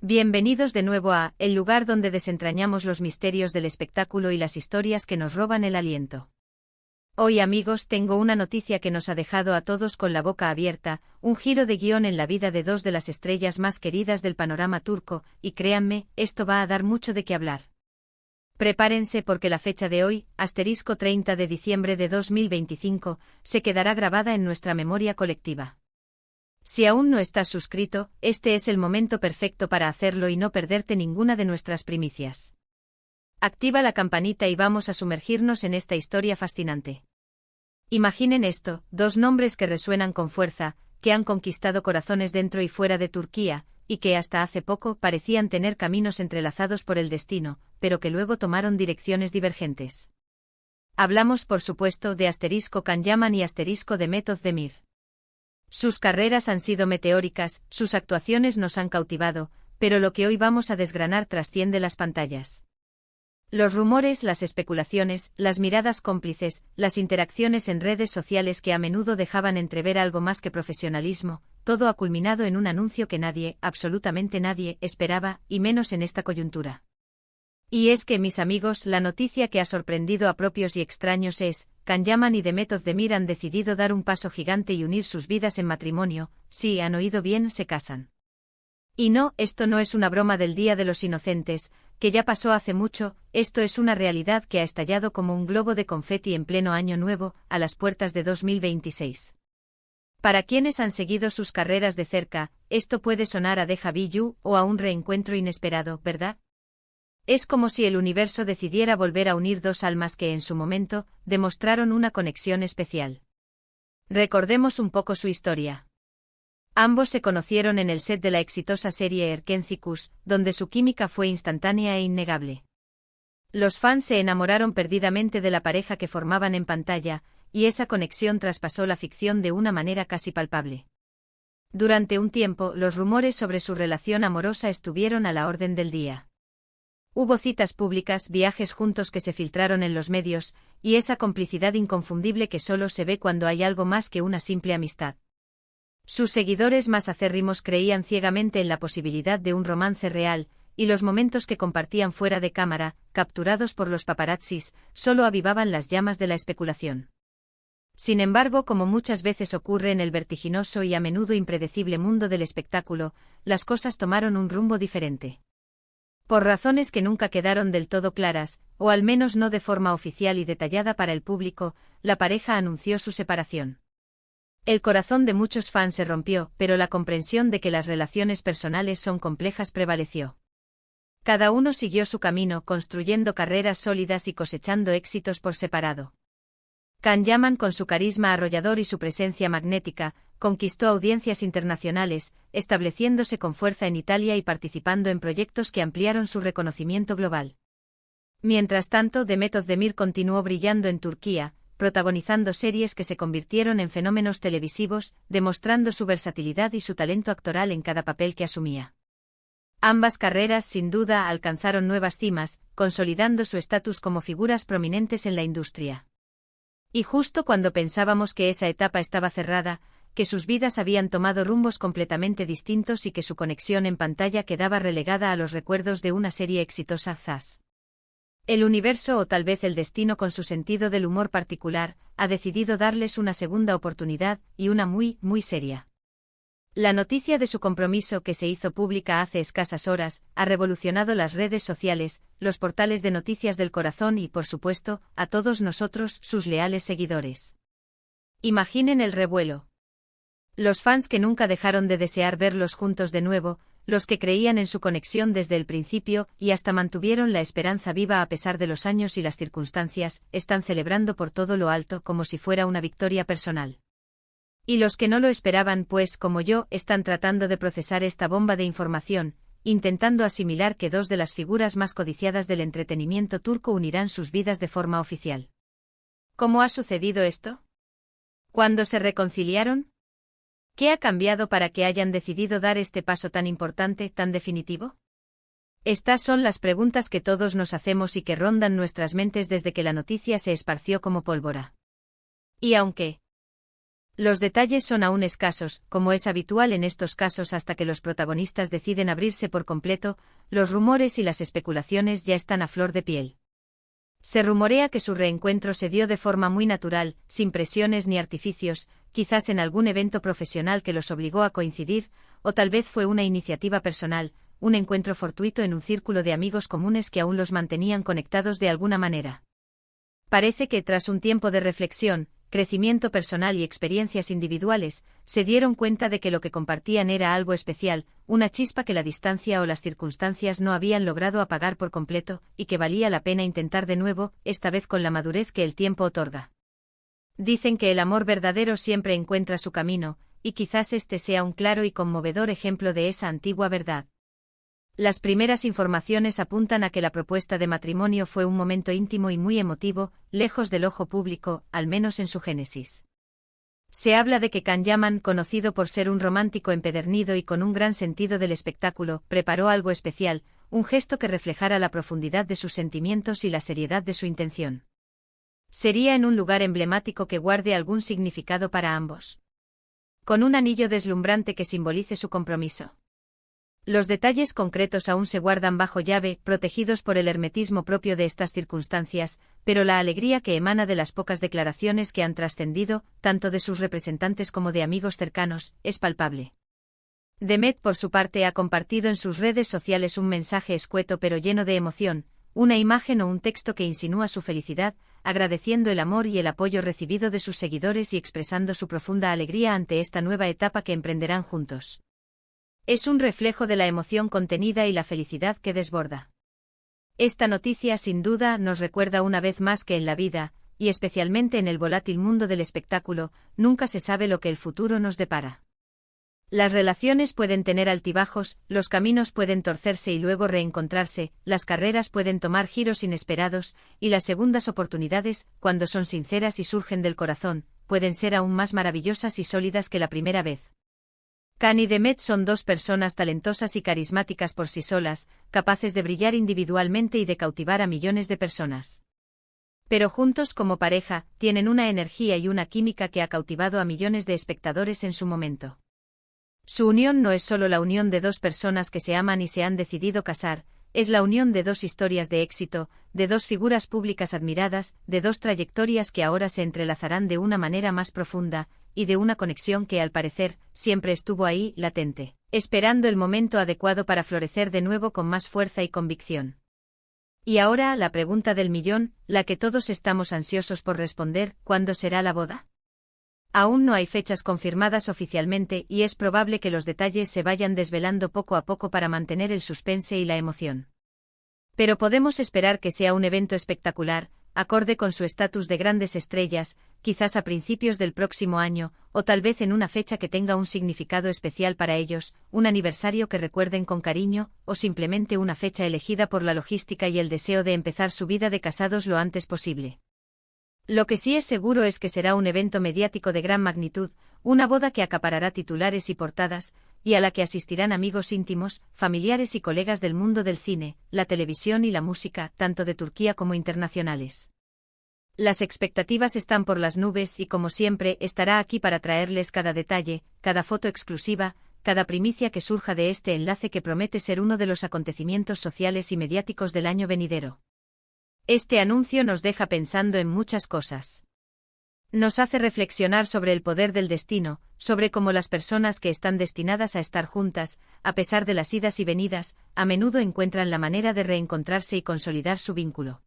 Bienvenidos de nuevo a El lugar donde desentrañamos los misterios del espectáculo y las historias que nos roban el aliento. Hoy, amigos, tengo una noticia que nos ha dejado a todos con la boca abierta, un giro de guión en la vida de dos de las estrellas más queridas del panorama turco, y créanme, esto va a dar mucho de qué hablar. Prepárense porque la fecha de hoy, asterisco 30 de diciembre de 2025, se quedará grabada en nuestra memoria colectiva. Si aún no estás suscrito, este es el momento perfecto para hacerlo y no perderte ninguna de nuestras primicias. Activa la campanita y vamos a sumergirnos en esta historia fascinante. Imaginen esto, dos nombres que resuenan con fuerza, que han conquistado corazones dentro y fuera de Turquía, y que hasta hace poco parecían tener caminos entrelazados por el destino, pero que luego tomaron direcciones divergentes. Hablamos, por supuesto, de asterisco Can Yaman y asterisco Demet Özdemir. Sus carreras han sido meteóricas, sus actuaciones nos han cautivado, pero lo que hoy vamos a desgranar trasciende las pantallas. Los rumores, las especulaciones, las miradas cómplices, las interacciones en redes sociales que a menudo dejaban entrever algo más que profesionalismo, todo ha culminado en un anuncio que nadie, absolutamente nadie, esperaba, y menos en esta coyuntura. Y es que, mis amigos, la noticia que ha sorprendido a propios y extraños es: Can Yaman y Demet Özdemir han decidido dar un paso gigante y unir sus vidas en matrimonio. Sí, han oído bien, se casan. Y no, esto no es una broma del Día de los Inocentes, que ya pasó hace mucho, esto es una realidad que ha estallado como un globo de confeti en pleno año nuevo, a las puertas de 2026. Para quienes han seguido sus carreras de cerca, esto puede sonar a déjà vu o a un reencuentro inesperado, ¿verdad? Es como si el universo decidiera volver a unir dos almas que en su momento demostraron una conexión especial. Recordemos un poco su historia. Ambos se conocieron en el set de la exitosa serie Erkencikus, donde su química fue instantánea e innegable. Los fans se enamoraron perdidamente de la pareja que formaban en pantalla, y esa conexión traspasó la ficción de una manera casi palpable. Durante un tiempo, los rumores sobre su relación amorosa estuvieron a la orden del día. Hubo citas públicas, viajes juntos que se filtraron en los medios, y esa complicidad inconfundible que solo se ve cuando hay algo más que una simple amistad. Sus seguidores más acérrimos creían ciegamente en la posibilidad de un romance real, y los momentos que compartían fuera de cámara, capturados por los paparazzis, solo avivaban las llamas de la especulación. Sin embargo, como muchas veces ocurre en el vertiginoso y a menudo impredecible mundo del espectáculo, las cosas tomaron un rumbo diferente. Por razones que nunca quedaron del todo claras, o al menos no de forma oficial y detallada para el público, la pareja anunció su separación. El corazón de muchos fans se rompió, pero la comprensión de que las relaciones personales son complejas prevaleció. Cada uno siguió su camino, construyendo carreras sólidas y cosechando éxitos por separado. Can Yaman, con su carisma arrollador y su presencia magnética, conquistó audiencias internacionales, estableciéndose con fuerza en Italia y participando en proyectos que ampliaron su reconocimiento global. Mientras tanto, Demet Özdemir continuó brillando en Turquía, protagonizando series que se convirtieron en fenómenos televisivos, demostrando su versatilidad y su talento actoral en cada papel que asumía. Ambas carreras, sin duda, alcanzaron nuevas cimas, consolidando su estatus como figuras prominentes en la industria. Y justo cuando pensábamos que esa etapa estaba cerrada, que sus vidas habían tomado rumbos completamente distintos y que su conexión en pantalla quedaba relegada a los recuerdos de una serie exitosa, zas. El universo, o tal vez el destino con su sentido del humor particular, ha decidido darles una segunda oportunidad, y una muy, muy seria. La noticia de su compromiso, que se hizo pública hace escasas horas, ha revolucionado las redes sociales, los portales de noticias del corazón y, por supuesto, a todos nosotros, sus leales seguidores. Imaginen el revuelo. Los fans que nunca dejaron de desear verlos juntos de nuevo, los que creían en su conexión desde el principio y hasta mantuvieron la esperanza viva a pesar de los años y las circunstancias, están celebrando por todo lo alto como si fuera una victoria personal. Y los que no lo esperaban, pues, como yo, están tratando de procesar esta bomba de información, intentando asimilar que dos de las figuras más codiciadas del entretenimiento turco unirán sus vidas de forma oficial. ¿Cómo ha sucedido esto? ¿Cuándo se reconciliaron? ¿Qué ha cambiado para que hayan decidido dar este paso tan importante, tan definitivo? Estas son las preguntas que todos nos hacemos y que rondan nuestras mentes desde que la noticia se esparció como pólvora. Y aunque Los detalles son aún escasos, como es habitual en estos casos hasta que los protagonistas deciden abrirse por completo, los rumores y las especulaciones ya están a flor de piel. Se rumorea que su reencuentro se dio de forma muy natural, sin presiones ni artificios, quizás en algún evento profesional que los obligó a coincidir, o tal vez fue una iniciativa personal, un encuentro fortuito en un círculo de amigos comunes que aún los mantenían conectados de alguna manera. Parece que tras un tiempo de reflexión, crecimiento personal y experiencias individuales, se dieron cuenta de que lo que compartían era algo especial, una chispa que la distancia o las circunstancias no habían logrado apagar por completo, y que valía la pena intentar de nuevo, esta vez con la madurez que el tiempo otorga. Dicen que el amor verdadero siempre encuentra su camino, y quizás este sea un claro y conmovedor ejemplo de esa antigua verdad. Las primeras informaciones apuntan a que la propuesta de matrimonio fue un momento íntimo y muy emotivo, lejos del ojo público, al menos en su génesis. Se habla de que Can Yaman, conocido por ser un romántico empedernido y con un gran sentido del espectáculo, preparó algo especial, un gesto que reflejara la profundidad de sus sentimientos y la seriedad de su intención. Sería en un lugar emblemático que guarde algún significado para ambos. Con un anillo deslumbrante que simbolice su compromiso. Los detalles concretos aún se guardan bajo llave, protegidos por el hermetismo propio de estas circunstancias, pero la alegría que emana de las pocas declaraciones que han trascendido, tanto de sus representantes como de amigos cercanos, es palpable. Demet, por su parte, ha compartido en sus redes sociales un mensaje escueto pero lleno de emoción, una imagen o un texto que insinúa su felicidad, agradeciendo el amor y el apoyo recibido de sus seguidores y expresando su profunda alegría ante esta nueva etapa que emprenderán juntos. Es un reflejo de la emoción contenida y la felicidad que desborda. Esta noticia sin duda nos recuerda una vez más que en la vida, y especialmente en el volátil mundo del espectáculo, nunca se sabe lo que el futuro nos depara. Las relaciones pueden tener altibajos, los caminos pueden torcerse y luego reencontrarse, las carreras pueden tomar giros inesperados, y las segundas oportunidades, cuando son sinceras y surgen del corazón, pueden ser aún más maravillosas y sólidas que la primera vez. Can y Demet son dos personas talentosas y carismáticas por sí solas, capaces de brillar individualmente y de cautivar a millones de personas. Pero juntos como pareja, tienen una energía y una química que ha cautivado a millones de espectadores en su momento. Su unión no es solo la unión de dos personas que se aman y se han decidido casar, es la unión de dos historias de éxito, de dos figuras públicas admiradas, de dos trayectorias que ahora se entrelazarán de una manera más profunda, y de una conexión que, al parecer, siempre estuvo ahí, latente, esperando el momento adecuado para florecer de nuevo con más fuerza y convicción. Y ahora, la pregunta del millón, la que todos estamos ansiosos por responder: ¿cuándo será la boda? Aún no hay fechas confirmadas oficialmente y es probable que los detalles se vayan desvelando poco a poco para mantener el suspense y la emoción. Pero podemos esperar que sea un evento espectacular, acorde con su estatus de grandes estrellas, quizás a principios del próximo año, o tal vez en una fecha que tenga un significado especial para ellos, un aniversario que recuerden con cariño, o simplemente una fecha elegida por la logística y el deseo de empezar su vida de casados lo antes posible. Lo que sí es seguro es que será un evento mediático de gran magnitud, una boda que acaparará titulares y portadas, y a la que asistirán amigos íntimos, familiares y colegas del mundo del cine, la televisión y la música, tanto de Turquía como internacionales. Las expectativas están por las nubes y, como siempre, estará aquí para traerles cada detalle, cada foto exclusiva, cada primicia que surja de este enlace que promete ser uno de los acontecimientos sociales y mediáticos del año venidero. Este anuncio nos deja pensando en muchas cosas. Nos hace reflexionar sobre el poder del destino, sobre cómo las personas que están destinadas a estar juntas, a pesar de las idas y venidas, a menudo encuentran la manera de reencontrarse y consolidar su vínculo.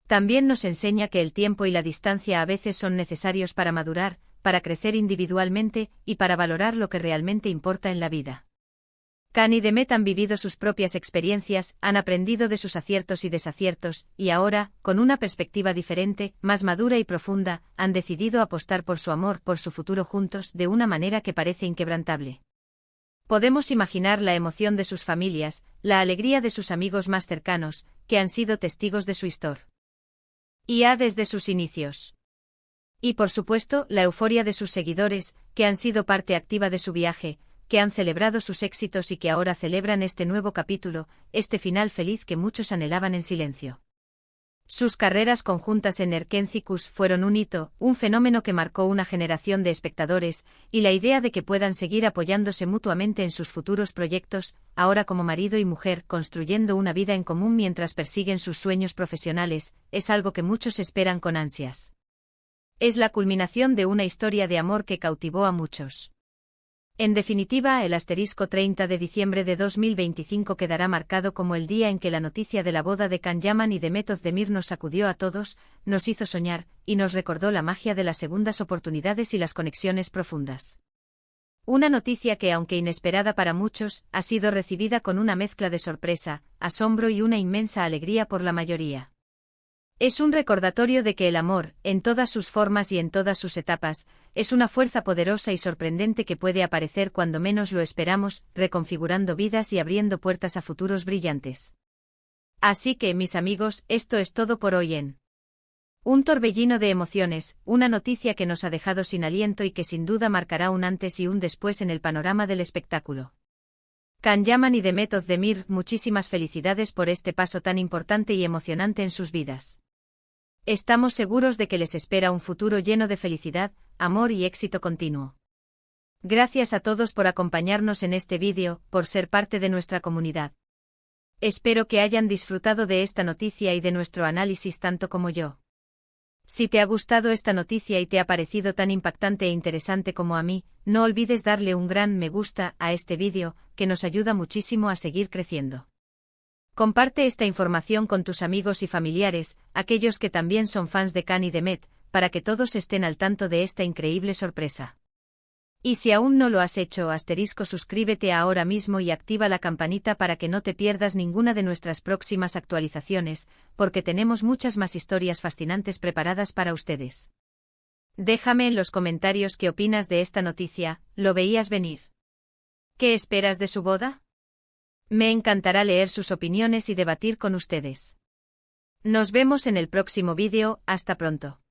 También nos enseña que el tiempo y la distancia a veces son necesarios para madurar, para crecer individualmente y para valorar lo que realmente importa en la vida. Can y Demet han vivido sus propias experiencias, han aprendido de sus aciertos y desaciertos, y ahora, con una perspectiva diferente, más madura y profunda, han decidido apostar por su amor, por su futuro juntos, de una manera que parece inquebrantable. Podemos imaginar la emoción de sus familias, la alegría de sus amigos más cercanos, que han sido testigos de su historia. Desde sus inicios. Y por supuesto, la euforia de sus seguidores, que han sido parte activa de su viaje, que han celebrado sus éxitos y que ahora celebran este nuevo capítulo, este final feliz que muchos anhelaban en silencio. Sus carreras conjuntas en Nerkenthicus fueron un hito, un fenómeno que marcó una generación de espectadores, y la idea de que puedan seguir apoyándose mutuamente en sus futuros proyectos, ahora como marido y mujer, construyendo una vida en común mientras persiguen sus sueños profesionales, es algo que muchos esperan con ansias. Es la culminación de una historia de amor que cautivó a muchos. En definitiva, el asterisco 30 de diciembre de 2025 quedará marcado como el día en que la noticia de la boda de Can Yaman y de Demet Özdemir nos sacudió a todos, nos hizo soñar, y nos recordó la magia de las segundas oportunidades y las conexiones profundas. Una noticia que, aunque inesperada para muchos, ha sido recibida con una mezcla de sorpresa, asombro y una inmensa alegría por la mayoría. Es un recordatorio de que el amor, en todas sus formas y en todas sus etapas, es una fuerza poderosa y sorprendente que puede aparecer cuando menos lo esperamos, reconfigurando vidas y abriendo puertas a futuros brillantes. Así que, mis amigos, esto es todo por hoy en un torbellino de emociones, una noticia que nos ha dejado sin aliento y que sin duda marcará un antes y un después en el panorama del espectáculo. Can Yaman y Demet Özdemir, muchísimas felicidades por este paso tan importante y emocionante en sus vidas. Estamos seguros de que les espera un futuro lleno de felicidad, amor y éxito continuo. Gracias a todos por acompañarnos en este vídeo, por ser parte de nuestra comunidad. Espero que hayan disfrutado de esta noticia y de nuestro análisis tanto como yo. Si te ha gustado esta noticia y te ha parecido tan impactante e interesante como a mí, no olvides darle un gran me gusta a este vídeo, que nos ayuda muchísimo a seguir creciendo. Comparte esta información con tus amigos y familiares, aquellos que también son fans de Can y Demet, para que todos estén al tanto de esta increíble sorpresa. Y si aún no lo has hecho, suscríbete ahora mismo y activa la campanita para que no te pierdas ninguna de nuestras próximas actualizaciones, porque tenemos muchas más historias fascinantes preparadas para ustedes. Déjame en los comentarios qué opinas de esta noticia, ¿lo veías venir? ¿Qué esperas de su boda? Me encantará leer sus opiniones y debatir con ustedes. Nos vemos en el próximo vídeo, hasta pronto.